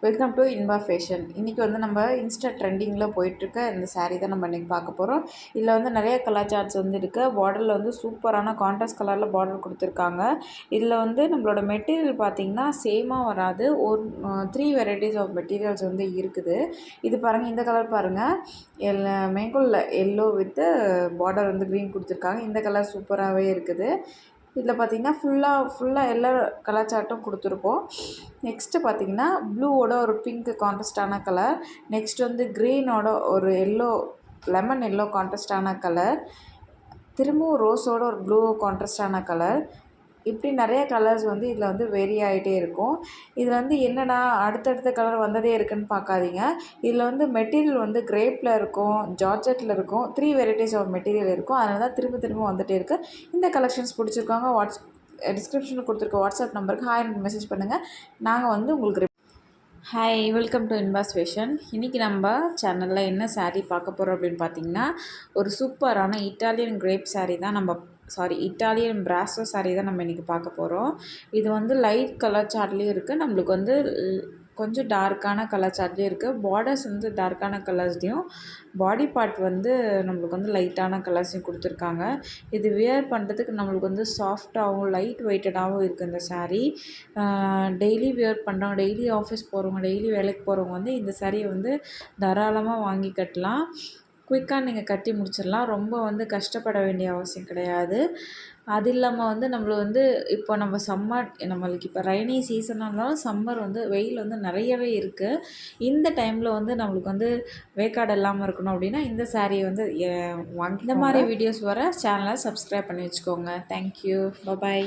Welcome to Inba fashion. இன்றைக்கி வந்து நம்ம இன்ஸ்டா ட்ரெண்டிங்கில் போயிட்டுருக்க இந்த சாரீ தான் நம்ம இன்றைக்கி பார்க்க போகிறோம். இதில் வந்து நிறைய கலர் சார்ட்ஸ் வந்து இருக்குது. பார்டரில் வந்து சூப்பரான கான்ட்ராஸ்ட் கலரில் பார்டர் கொடுத்துருக்காங்க. இதில் வந்து நம்மளோட மெட்டீரியல் பார்த்திங்கன்னா சேமாக வராது. ஒரு 3 வெரைட்டிஸ் ஆஃப் மெட்டீரியல்ஸ் வந்து இருக்குது. இது பாருங்கள், இந்த கலர் பாருங்கள், மேங்கோவில் எல்லோ வித்து பார்டர் வந்து க்ரீன் கொடுத்துருக்காங்க. இந்த கலர் சூப்பராகவே இருக்குது. இதில் பார்த்திங்கன்னா ஃபுல்லாக எல்லா கலர் சார்ட்டும் கொடுத்துருப்போம். நெக்ஸ்ட்டு பார்த்திங்கன்னா ப்ளூவோட ஒரு பிங்க் கான்ட்ராஸ்டான கலர், நெக்ஸ்ட் வந்து க்ரீனோட ஒரு எல்லோ, லெமன் எல்லோ கான்ட்ராஸ்டான கலர், திரும்பவும் ரோஸோட ஒரு ப்ளூ கான்ட்ராஸ்டான கலர், இப்படி நிறைய கலர்ஸ் வந்து இதில் வந்து வேரி ஆகிட்டே இருக்கும். இதில் வந்து என்னடா அடுத்தடுத்த கலர் வந்ததே இருக்குதுன்னு பார்க்காதீங்க. இதில் வந்து மெட்டீரியல் வந்து கிரேப்பில் இருக்கும், ஜார்ஜெட்டில் இருக்கும், 3 வெரைட்டிஸ் ஆஃப் மெட்டீரியல் இருக்கும். அதனால தான் திரும்ப வந்துகிட்டே இருக்குது. இந்த கலெக்ஷன்ஸ் பிடிச்சிருக்காங்க, டிஸ்கிரிப்ஷனில் கொடுத்துருக்க வாட்ஸ்அப் நம்பருக்கு ஹாய் மெசேஜ் பண்ணுங்கள். நாங்கள் வந்து உங்களுக்கு hi, welcome to Infas fashion. இன்றைக்கி நம்ம சேனலில் என்ன சாரீ பார்க்க போகிறோம் அப்படின்னு பார்த்தீங்கன்னா, ஒரு சூப்பரான இட்டாலியன் கிரேப் சாரீ தான் இட்டாலியன் பிராஸோ சாரீ தான் நம்ம இன்றைக்கி பார்க்க போகிறோம். இது வந்து லைட் கலர் சார்ட்லேயும் இருக்குது, நம்மளுக்கு வந்து கொஞ்சம் டார்க்கான கலர் சார்ட்லேயும் இருக்குது. பார்டர்ஸ் வந்து டார்க்கான கலர்ஸ்லேயும், பாடி பார்ட் வந்து நம்மளுக்கு வந்து லைட்டான கலர்ஸையும் கொடுத்துருக்காங்க. இது வியர் பண்ணுறதுக்கு நம்மளுக்கு வந்து சாஃப்டாகவும் லைட் வெயிட்டடாகவும் இருக்குது இந்த சாரீ. டெய்லி வியர் பண்ணுறவங்க, டெய்லி ஆஃபீஸ் போகிறவங்க, டெய்லி வேலைக்கு போகிறவங்க வந்து இந்த சாரியை வந்து தாராளமாக வாங்கி கட்டலாம். குயிக்காக நீங்கள் கட்டி முடிச்சிடலாம். ரொம்ப வந்து கஷ்டப்பட வேண்டிய அவசியம் கிடையாது. அது இல்லாமல் வந்து நம்மளுக்கு வந்து இப்போ நம்மளுக்கு இப்போ ரெய்னி சீசனாலும் சம்மர் வந்து வெயில் வந்து நிறையவே இருக்குது. இந்த டைமில் வந்து நம்மளுக்கு வந்து வேக்காடு இல்லாமல் இருக்கணும் அப்படின்னா இந்த சாரியை வந்து வாங்கி, இந்த மாதிரி வீடியோஸ் வர சேனலை சப்ஸ்கிரைப் பண்ணி வச்சுக்கோங்க. தேங்க்யூ, பாய்.